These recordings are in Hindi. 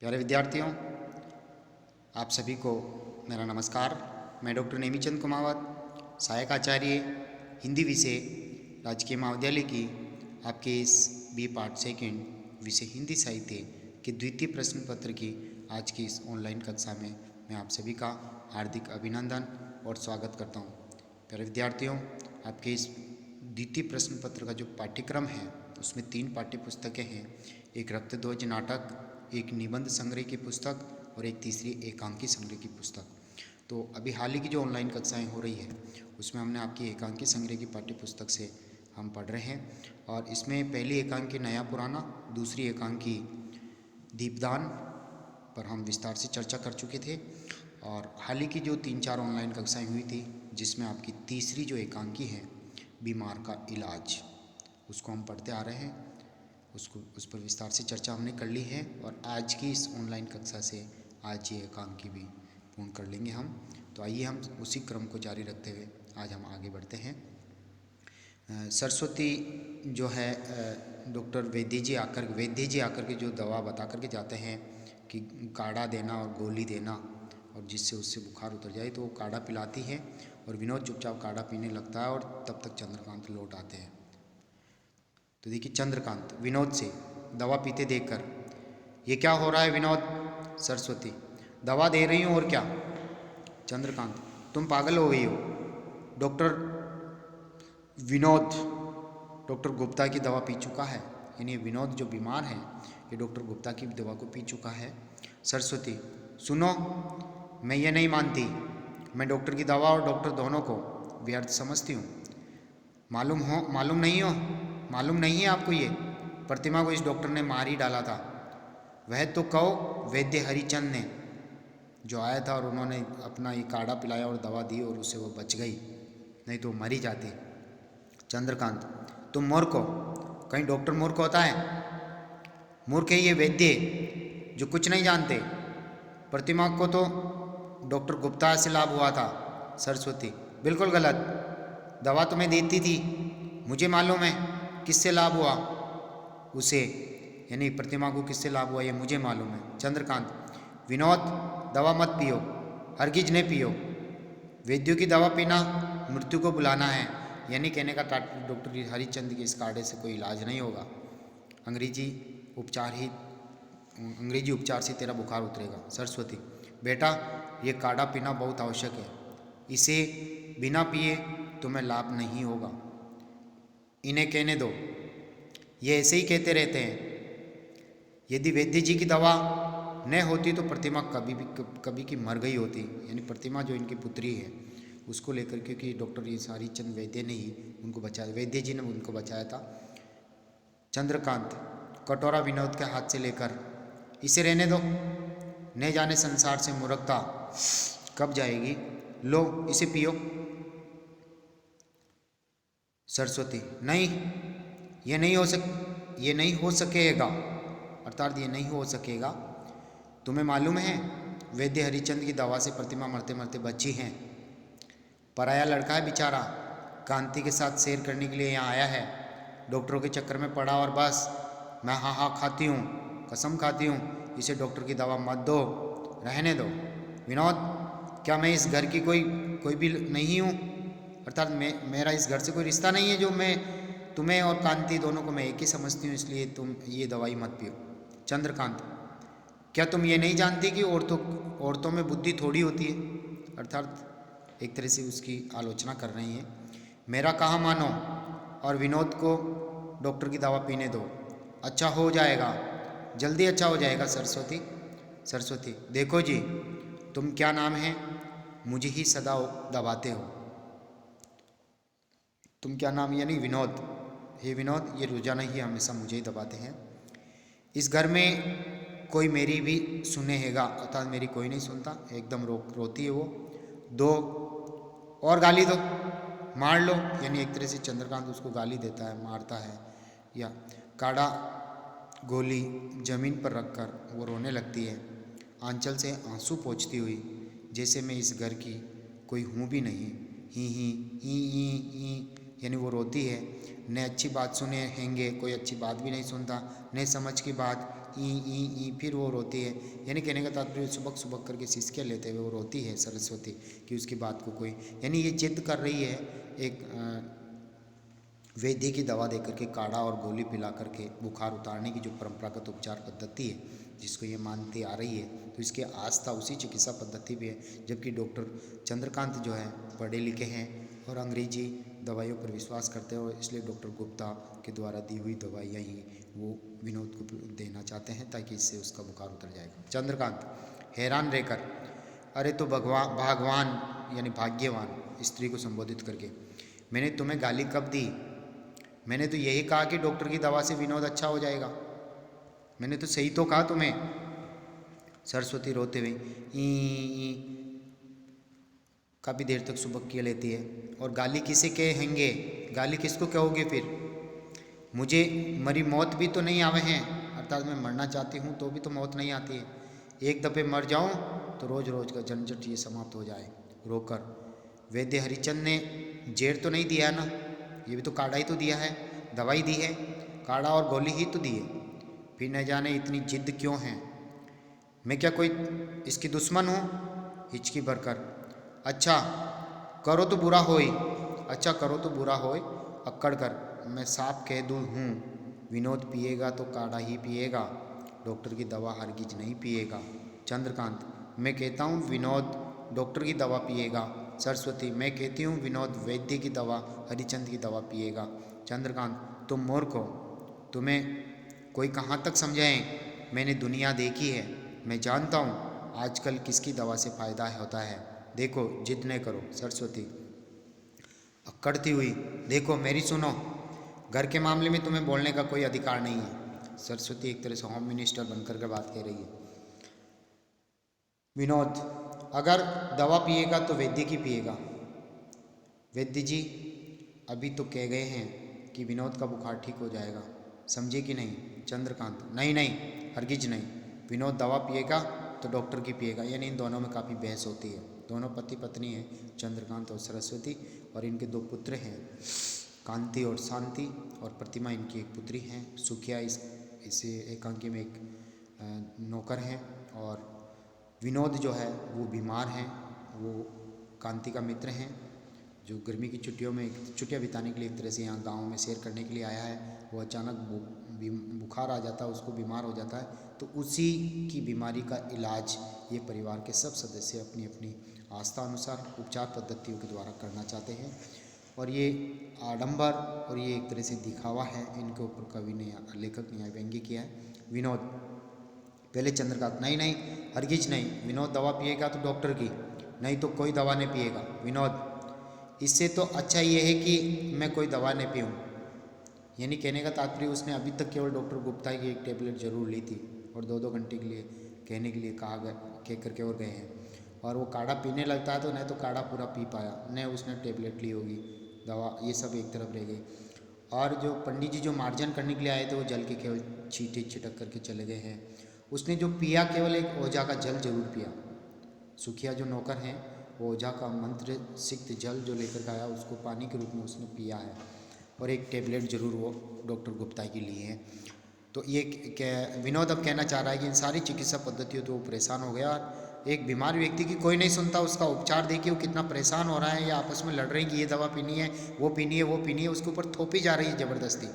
प्यारे विद्यार्थियों, आप सभी को मेरा नमस्कार। मैं डॉक्टर नेमीचंद कुमावत, सहायक आचार्य हिंदी विषय, राजकीय महाविद्यालय की आपके इस बी पार्ट सेकेंड विषय हिंदी साहित्य के द्वितीय प्रश्न पत्र की आज की इस ऑनलाइन कक्षा में मैं आप सभी का हार्दिक अभिनंदन और स्वागत करता हूँ। प्यारे विद्यार्थियों, आपके इस द्वितीय प्रश्न पत्र का जो पाठ्यक्रम है उसमें 3 पाठ्य पुस्तकें हैं। एक रक्तध्वज नाटक, एक निबंध संग्रह की पुस्तक और एक तीसरी एकांकी संग्रह की पुस्तक। तो अभी हाल ही की जो ऑनलाइन कक्षाएं हो रही है उसमें हमने आपकी एकांकी संग्रह की पाठ्य पुस्तक से हम पढ़ रहे हैं और इसमें पहली एकांकी नया पुराना, दूसरी एकांकी दीपदान पर हम विस्तार से चर्चा कर चुके थे। और हाल ही की जो 3-4 ऑनलाइन कक्षाएं हुई थी जिसमें आपकी तीसरी जो एकांकी है बीमार का इलाज, उसको हम पढ़ते आ रहे हैं। उस पर विस्तार से चर्चा हमने कर ली है और आज की इस ऑनलाइन कक्षा से आज ये एकांकी भी पूर्ण कर लेंगे हम। तो आइए हम उसी क्रम को जारी रखते हुए आज हम आगे बढ़ते हैं। सरस्वती जो है डॉक्टर वैद्य जी आकर के जो दवा बता करके जाते हैं कि काढ़ा देना और गोली देना और जिससे उससे बुखार उतर जाए, तो वो काढ़ा पिलाती है और विनोद चुपचाप काढ़ा पीने लगता है और तब तक चंद्रकांत लौट आते हैं। तो देखिए, चंद्रकांत विनोद से दवा पीते देखकर, ये क्या हो रहा है विनोद? सरस्वती, दवा दे रही हूँ और क्या? चंद्रकांत, तुम पागल हो गई हो। डॉक्टर विनोद डॉक्टर गुप्ता की दवा पी चुका है, यानी विनोद जो बीमार है ये डॉक्टर गुप्ता की दवा को पी चुका है। सरस्वती, सुनो, मैं ये नहीं मानती। मैं डॉक्टर की दवा और डॉक्टर दोनों को व्यर्थ समझती हूँ। मालूम नहीं है आपको? ये प्रतिमा को इस डॉक्टर ने मार ही डाला था। वह तो कहो वैद्य हरिचंद ने जो आया था और उन्होंने अपना ये काढ़ा पिलाया और दवा दी और उससे वो बच गई, नहीं तो मर ही जाती। चंद्रकांत, तुम मूर्ख हो। कहीं डॉक्टर मूर्ख होता है? मूर्ख है ये वैद्य जो कुछ नहीं जानते। प्रतिमा को तो डॉक्टर गुप्ता से लाभ हुआ था। सरस्वती, बिल्कुल गलत। दवा तुम्हें देती थी, मुझे मालूम है किससे लाभ हुआ उसे, यानी प्रतिमा को किससे लाभ हुआ ये मुझे मालूम है। चंद्रकांत, विनोद दवा मत पियो, हरगिज ने पियो। वैद्यों की दवा पीना मृत्यु को बुलाना है, यानी कहने का तात्पर्य डॉक्टर हरिचंद के इस काढ़े से कोई इलाज नहीं होगा। अंग्रेजी उपचार से तेरा बुखार उतरेगा। सरस्वती, बेटा ये काढ़ा पीना बहुत आवश्यक है, इसे बिना पिए तुम्हें लाभ नहीं होगा। इन्हें कहने दो, ये ऐसे ही कहते रहते हैं। यदि वैद्य जी की दवा न होती तो प्रतिमा कभी की मर गई होती, यानी प्रतिमा जो इनकी पुत्री है उसको लेकर, क्योंकि डॉक्टर ये हरिचंद वैद्य ने ही उनको बचाया, वैद्य जी ने उनको बचाया था। चंद्रकांत, कटोरा विनोद के हाथ से लेकर, इसे रहने दो, न जाने संसार से मूर्खता कब जाएगी। लो इसे पियो। सरस्वती, नहीं, ये नहीं हो सकेगा, अर्थात ये नहीं हो सकेगा। तुम्हें मालूम है वैद्य हरिचंद की दवा से प्रतिमा मरते मरते बची हैं। पराया लड़का है बेचारा, कांति के साथ सैर करने के लिए यहाँ आया है, डॉक्टरों के चक्कर में पड़ा और बस मैं हाँ खाती हूँ, कसम खाती हूँ, इसे डॉक्टर की दवा मत दो, रहने दो। विनोद, क्या मैं इस घर की कोई भी नहीं हूँ? अर्थात मेरा इस घर से कोई रिश्ता नहीं है जो मैं तुम्हें और कांति दोनों को मैं एक ही समझती हूँ, इसलिए तुम ये दवाई मत पियो। चंद्रकांत, क्या तुम ये नहीं जानती कि औरतों में बुद्धि थोड़ी होती है? अर्थात एक तरह से उसकी आलोचना कर रही हैं। मेरा कहा मानो और विनोद को डॉक्टर की दवा पीने दो, अच्छा हो जाएगा, जल्दी अच्छा हो जाएगा। सरस्वती, देखो जी, तुम क्या नाम है, मुझे ही सदा दबाते हो। तुम क्या नाम, यानी विनोद। हे विनोद, ये रोजाना ही हमेशा मुझे ही दबाते हैं। इस घर में कोई मेरी भी सुनेगा, अर्थात मेरी कोई नहीं सुनता। एकदम रोती है वो। दो और गाली दो, मार लो, यानी एक तरह से चंद्रकांत उसको गाली देता है, मारता है। या काढ़ा गोली जमीन पर रखकर वो रोने लगती है, आंचल से आंसू पोंछती हुई, जैसे मैं इस घर की कोई हूँ भी नहीं। ही यानी वो रोती है। न अच्छी बात सुने हैंगे, कोई अच्छी बात भी नहीं सुनता, न समझ की बात, ई फिर वो रोती है। यानी कहने का तात्पर्य सुबक सुबक करके सिसके लेते हुए वो रोती है सरस्वती कि उसकी बात को कोई, यानी ये जिद कर रही है एक वैद्य की दवा दे करके, काढ़ा और गोली पिला करके बुखार उतारने की जो परंपरागत उपचार पद्धति है जिसको ये मानती आ रही है, तो इसकी आस्था उसी चिकित्सा पद्धति भी है। जबकि डॉक्टर चंद्रकांत जो है पढ़े लिखे हैं और अंग्रेजी दवाइयों पर विश्वास करते हैं, और इसलिए डॉक्टर गुप्ता के द्वारा दी हुई दवाइयाँ ही वो विनोद को देना चाहते हैं ताकि इससे उसका बुखार उतर जाएगा। चंद्रकांत हैरान रहकर, अरे तो भगवान यानी भाग्यवान स्त्री को संबोधित करके, मैंने तुम्हें गाली कब दी? मैंने तो यही कहा कि डॉक्टर की दवा से विनोद अच्छा हो जाएगा। मैंने तो सही तो कहा तुम्हें। सरस्वती रोते हुए ई काफ़ी देर तक सुबक किए लेती है। और गाली किसे कहेंगे? गाली किसको कहोगे फिर? मुझे मरी मौत भी तो नहीं आवे हैं, अर्थात मैं मरना चाहती हूँ तो भी तो मौत नहीं आती है। एक दफ़े मर जाऊँ तो रोज़ रोज़ का झंझट ये समाप्त हो जाए। रोकर, वैद्य हरिचंद ने जेर तो नहीं दिया ना? ये भी तो काढ़ा ही तो दिया है, दवाई दी है, काढ़ा और गोली ही तो दी है। फिर न जाने इतनी जिद क्यों है? मैं क्या कोई इसकी दुश्मन हूँ? हिचकी भरकर, अच्छा करो तो बुरा होई, अच्छा करो तो बुरा होए। अक्कड़ कर, मैं साफ कह दूँ हूँ, विनोद पिएगा तो काढ़ा ही पिएगा, डॉक्टर की दवा हरगिज नहीं पिएगा। चंद्रकांत, मैं कहता हूँ विनोद डॉक्टर की दवा पिएगा। सरस्वती, मैं कहती हूँ विनोद वैद्य की दवा, हरिचंद की दवा पिएगा। चंद्रकांत, तुम मूर्ख हो, तुम्हें कोई कहाँ तक समझाएं? मैंने दुनिया देखी है, मैं जानता हूँ आजकल किसकी दवा से फ़ायदा होता है। देखो जिद न करो। सरस्वती अक्कड़ती हुई, देखो मेरी सुनो, घर के मामले में तुम्हें बोलने का कोई अधिकार नहीं है। सरस्वती एक तरह से होम मिनिस्टर बनकर के बात कह रही है। विनोद अगर दवा पिएगा तो वैद्य की पिएगा। वैद्य जी अभी तो कह गए हैं कि विनोद का बुखार ठीक हो जाएगा, समझे कि नहीं? चंद्रकांत, नहीं नहीं हरगिज नहीं, विनोद दवा पिएगा तो डॉक्टर की पिएगा। यानी इन दोनों में काफ़ी बहस होती है। दोनों पति पत्नी हैं, चंद्रकांत और सरस्वती, और इनके दो पुत्र हैं, कांति और शांति, और प्रतिमा इनकी एक पुत्री हैं। सुखिया इसे एकांकी में एक नौकर हैं, और विनोद जो है वो बीमार हैं। वो कांति का मित्र हैं जो गर्मी की छुट्टियों में छुट्टियां बिताने के लिए एक तरह से यहाँ गांव में सैर करने के लिए आया है। वो अचानक बुखार आ जाता है, उसको बीमार हो जाता है, तो उसी की बीमारी का इलाज ये परिवार के सब सदस्य अपनी अपनी आस्था अनुसार उपचार पद्धतियों के द्वारा करना चाहते हैं। और ये आडंबर और ये एक तरह से दिखावा है, इनके ऊपर कवि ने लेखक ने व्यंग्य किया है। विनोद पहले चंद्रकांत, नहीं नहीं हरगिज नहीं, विनोद दवा पिएगा तो डॉक्टर की, नहीं तो कोई दवा नहीं पिएगा। विनोद इससे तो अच्छा ये है कि मैं कोई दवा नहीं पीऊँ। यानी कहने का तात्पर्य उसने अभी तक केवल डॉक्टर गुप्ता की एक टेबलेट जरूर ली थी, और 2-2 घंटे के लिए कहने के लिए कह करके और गए हैं। और वो काढ़ा पीने लगता है तो न तो काढ़ा पूरा पी पाया, न उसने टेबलेट ली होगी दवा, ये सब एक तरफ रह गई। और जो पंडित जी जो मार्जन करने के लिए आए थे वो जल के केवल छींटे छिटक करके चले गए हैं। उसने जो पिया केवल एक ओझा का जल जरूर पिया। सुखिया जो नौकर हैं वो ओझा का मंत्र सिक्त जल जो लेकर के आया उसको पानी के रूप में उसने पिया है, और एक टेबलेट जरूर वो डॉक्टर गुप्ता की ली है। तो ये विनोद अब कहना चाह रहा है कि इन सारी चिकित्सा पद्धतियों तो वो परेशान हो गया। एक बीमार व्यक्ति की कोई नहीं सुनता, उसका उपचार देखिए वो कितना परेशान हो रहा है। या आपस में लड़ रहे हैं कि ये दवा पीनी है, वो पीनी है, वो पीनी है, उसके ऊपर थोपी जा रही है ज़बरदस्ती,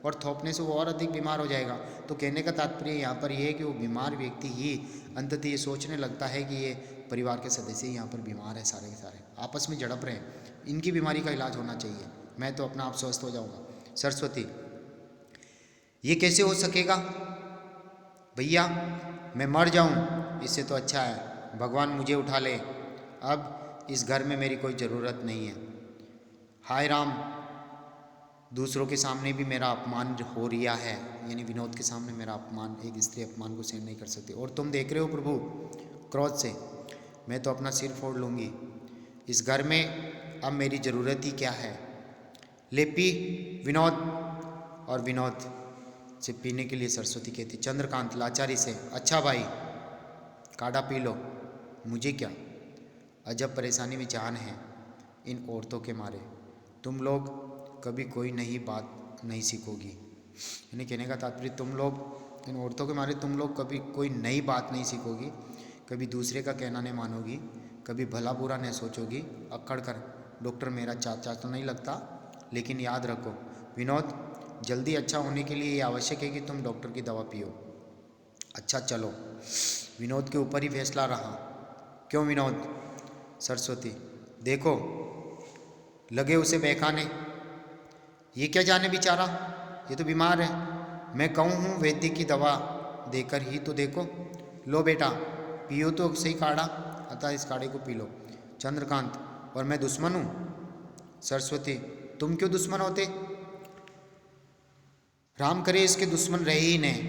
और थोपने से वो और अधिक बीमार हो जाएगा। तो कहने का तात्पर्य यहाँ पर यह है कि वो बीमार व्यक्ति ही अंततः ये सोचने लगता है कि ये परिवार के सदस्य यहाँ पर बीमार है, सारे के सारे आपस में झड़प रहे हैं, इनकी बीमारी का इलाज होना चाहिए, मैं तो अपना आप स्वस्थ हो जाऊँगा। सरस्वती, ये कैसे हो सकेगा भैया, मैं मर जाऊँ इससे तो अच्छा है भगवान मुझे उठा ले, अब इस घर में मेरी कोई ज़रूरत नहीं है। हाय राम, दूसरों के सामने भी मेरा अपमान हो रिया है, यानी विनोद के सामने मेरा अपमान, एक स्त्री अपमान को सहन नहीं कर सकती, और तुम देख रहे हो प्रभु क्रोध से, मैं तो अपना सिर फोड़ लूँगी। इस घर में अब मेरी ज़रूरत ही क्या है। ले पी विनोद, और विनोद से पीने के लिए सरस्वती कहती। चंद्रकांत लाचारी से, अच्छा भाई काढ़ा पी लो, मुझे क्या, अजब परेशानी में जान है इन औरतों के मारे। तुम लोग कभी कोई नई बात नहीं सीखोगी। यानी कहने का तात्पर्य तुम लोग, इन औरतों के मारे तुम लोग कभी कोई नई बात नहीं सीखोगी, कभी दूसरे का कहना नहीं मानोगी, कभी भला बुरा नहीं सोचोगी। अक्कड़ कर, डॉक्टर मेरा चाचा तो नहीं लगता, लेकिन याद रखो विनोद, जल्दी अच्छा होने के लिए ये आवश्यक है कि तुम डॉक्टर की दवा पियो। अच्छा चलो, विनोद के ऊपर ही फैसला रहा। क्यों विनोद? सरस्वती, देखो लगे उसे बहकाने, ये क्या जाने बेचारा, ये तो बीमार है। मैं कहूँ हूँ वैद्य की दवा देकर ही तो देखो। लो बेटा पियो तो सही काढ़ा, अतः इस काढ़े को पी लो। चंद्रकांत, और मैं दुश्मन हूँ? सरस्वती, तुम क्यों दुश्मन होते? राम करे इसके दुश्मन रहे ही नहीं,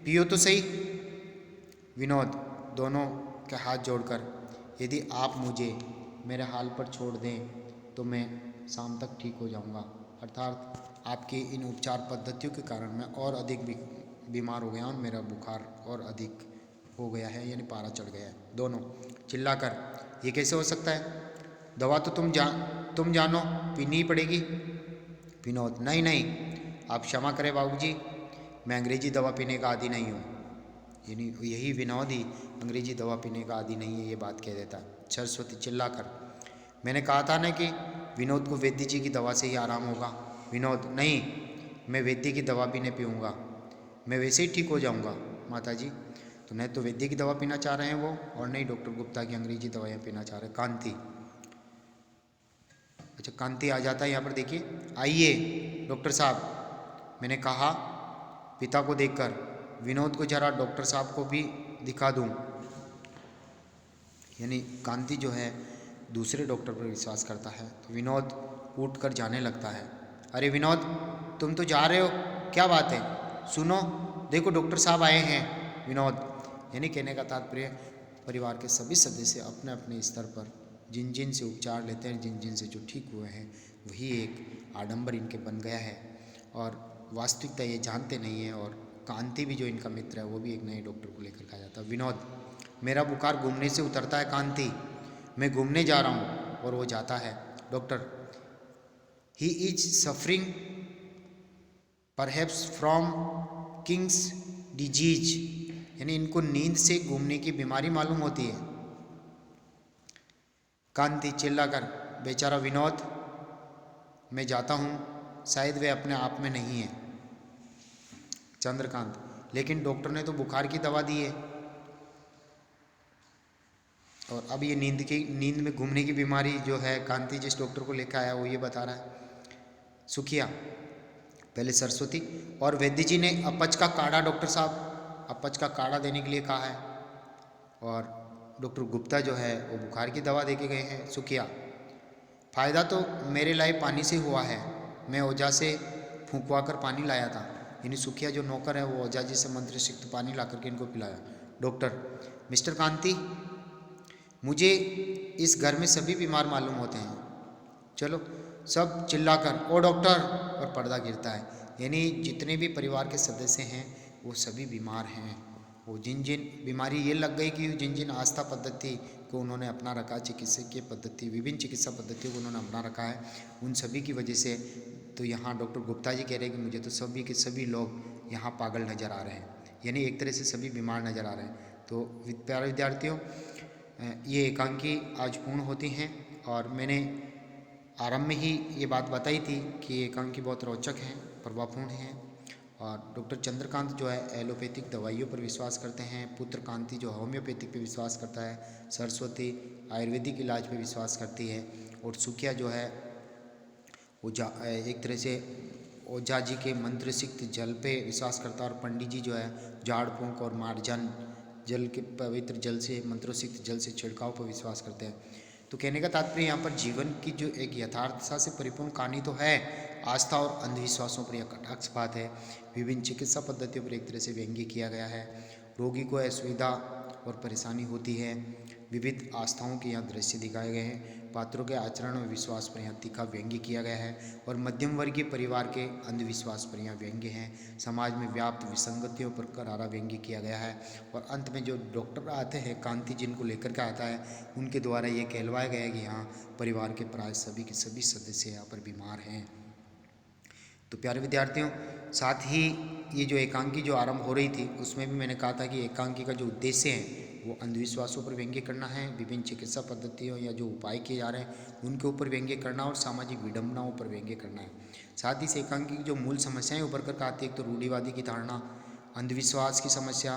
पियो तो सही। विनोद दोनों के हाथ जोड़कर, यदि आप मुझे मेरे हाल पर छोड़ दें तो मैं शाम तक ठीक हो जाऊंगा। अर्थात आपकी इन उपचार पद्धतियों के कारण मैं और अधिक बीमार हो गया हूँ, मेरा बुखार और अधिक हो गया है, यानी पारा चढ़ गया है। दोनों चिल्लाकर, ये कैसे हो सकता है? दवा तो तुम जानो, पीनी ही पड़ेगी। विनोद, नहीं नहीं, आप क्षमा करें बाबूजी, मैं अंग्रेजी दवा पीने का आदी नहीं हूँ। यानी यही विनोद ही अंग्रेजी दवा पीने का आदी नहीं है, ये बात कह देता। सरस्वती चिल्लाकर, मैंने कहा था ना कि विनोद को वैद्य जी की दवा से ही आराम होगा। विनोद, नहीं, मैं वैद्य की दवा भी नहीं पीऊँगा, मैं वैसे ही ठीक हो जाऊँगा। माता जी, तो नहीं तो वैद्य की दवा पीना चाह रहे हैं वो, और नहीं डॉक्टर गुप्ता की अंग्रेजी दवाइयाँ पीना चाह रहे हैं। कांति, अच्छा कांति आ जाता है यहाँ पर, देखिए, आइए डॉक्टर साहब, मैंने कहा पिता को देखकर, विनोद को जरा डॉक्टर साहब को भी दिखा दूं। यानी कांति जो है दूसरे डॉक्टर पर विश्वास करता है, तो विनोद उठ कर जाने लगता है। अरे विनोद, तुम तो जा रहे हो, क्या बात है? सुनो, देखो डॉक्टर साहब आए हैं। विनोद, यानी कहने का तात्पर्य परिवार के सभी सदस्य अपने अपने स्तर पर जिन जिन से उपचार लेते हैं, जिन जिन से जो ठीक हुए हैं, वही एक आडंबर इनके बन गया है, और वास्तविकता ये जानते नहीं है। और कांति भी जो इनका मित्र है वो भी एक नए डॉक्टर को लेकर के आ जाता है। विनोद, मेरा बुखार घूमने से उतरता है कांति, मैं घूमने जा रहा हूँ, और वो जाता है। Doctor, he is suffering perhaps from Kings disease, यानी इनको नींद से घूमने की बीमारी मालूम होती है। कांति चिल्लाकर, बेचारा विनोद, मैं जाता हूँ, शायद वे अपने आप में नहीं है। चंद्रकांत, लेकिन डॉक्टर ने तो बुखार की दवा दी है, और अब ये नींद में घूमने की बीमारी जो है, कांति जिस डॉक्टर को लेकर आया वो ये बता रहा है। सुखिया, पहले सरस्वती, और वैद्य जी ने अपच का काढ़ा, डॉक्टर साहब अपच का काढ़ा देने के लिए कहा है, और डॉक्टर गुप्ता जो है वो बुखार की दवा दे के गए हैं। सुखिया, फ़ायदा तो मेरे लाए पानी से हुआ है, मैं ओझा से फूंकवा कर पानी लाया था। यानी सुखिया जो नौकर है वो ओझा जी से मंत्र सिक्त पानी ला करके इनको पिलाया। डॉक्टर, मिस्टर कांति, मुझे इस घर में सभी बीमार मालूम होते हैं, चलो। सब चिल्लाकर, ओ डॉक्टर, और पर्दा गिरता है। यानी जितने भी परिवार के सदस्य हैं वो सभी बीमार हैं। वो जिन जिन बीमारी ये लग गई कि जिन जिन आस्था पद्धति को उन्होंने अपना रखा, चिकित्सकीय पद्धति, विभिन्न चिकित्सा पद्धतियों को उन्होंने अपना रखा है, उन सभी की वजह से तो यहाँ डॉक्टर गुप्ता जी कह रहे हैं कि मुझे तो सभी के सभी लोग यहाँ पागल नज़र आ रहे हैं, यानी एक तरह से सभी बीमार नज़र आ रहे हैं। तो प्यारे विद्यार्थियों, ये एकांकी आज पूर्ण होती हैं, और मैंने आरंभ में ही ये बात बताई थी कि एकांकी बहुत रोचक हैं, प्रभावपूर्ण हैं। और डॉक्टर चंद्रकांत जो है एलोपैथिक दवाइयों पर विश्वास करते हैं, पुत्र कांति जो होम्योपैथिक पे विश्वास करता है, सरस्वती आयुर्वेदिक इलाज पे विश्वास करती है, और सुखिया जो है वो एक तरह से ओझा जी के मंत्र सिक्त जल पे विश्वास करता है, और पंडित जी जो है झाड़ फूंक और मार्जन जल के पवित्र जल से, मंत्रोसिक्त जल से छिड़काव पर विश्वास करते हैं। तो कहने का तात्पर्य यहाँ पर जीवन की जो एक यथार्थता से परिपूर्ण कहानी तो है, आस्था और अंधविश्वासों पर यह कटाक्ष बात है। विभिन्न चिकित्सा पद्धतियों पर एक तरह से व्यंग्य किया गया है। रोगी को असुविधा और परेशानी होती है, विविध आस्थाओं के यहाँ दृश्य दिखाए गए हैं। पात्रों के आचरण और विश्वास पर यहाँ तीखा व्यंग्य किया गया है, और मध्यम वर्गीय परिवार के अंधविश्वास पर यहाँ व्यंग्य हैं। समाज में व्याप्त विसंगतियों पर करारा व्यंग्य किया गया है, और अंत में जो डॉक्टर आते हैं, कांति जिनको लेकर के आता है, उनके द्वारा ये कहलवाया गया है कि यहाँ परिवार के प्राय सभी के सभी सदस्य यहाँ पर बीमार हैं। तो प्यारे विद्यार्थियों, साथ ही ये जो एकांकी जो आरंभ हो रही थी उसमें भी मैंने कहा था कि एकांकी का जो उद्देश्य है वो अंधविश्वासों पर व्यंग्य करना है, विभिन्न चिकित्सा पद्धतियों या जो उपाय किए जा रहे हैं उनके ऊपर व्यंग्य करना और सामाजिक विडंबनाओं पर व्यंग्य करना है। साथ ही इस एकांकी की जो मूल समस्याएं उभर कर आती है, एक तो रूढ़िवादी की धारणा, अंधविश्वास की समस्या,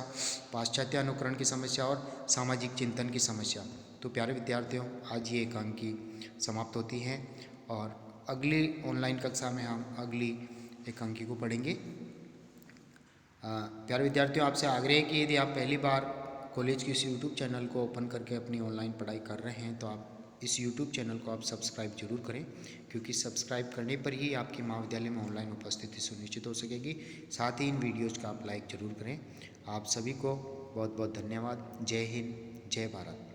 पाश्चात्य अनुकरण की समस्या और सामाजिक चिंतन की समस्या। तो प्यारे विद्यार्थियों, आज ये एकांकी समाप्त होती है और अगली ऑनलाइन कक्षा में हम अगली एकांकी को पढ़ेंगे। प्यारे विद्यार्थियों, आपसे आग्रह है कि यदि आप पहली बार कॉलेज के इस यूट्यूब चैनल को ओपन करके अपनी ऑनलाइन पढ़ाई कर रहे हैं तो आप इस यूट्यूब चैनल को आप सब्सक्राइब जरूर करें, क्योंकि सब्सक्राइब करने पर ही आपकी महाविद्यालय में ऑनलाइन उपस्थिति सुनिश्चित हो सकेगी। साथ ही इन वीडियोज़ का आप लाइक जरूर करें। आप सभी को बहुत बहुत धन्यवाद। जय हिंद, जय भारत।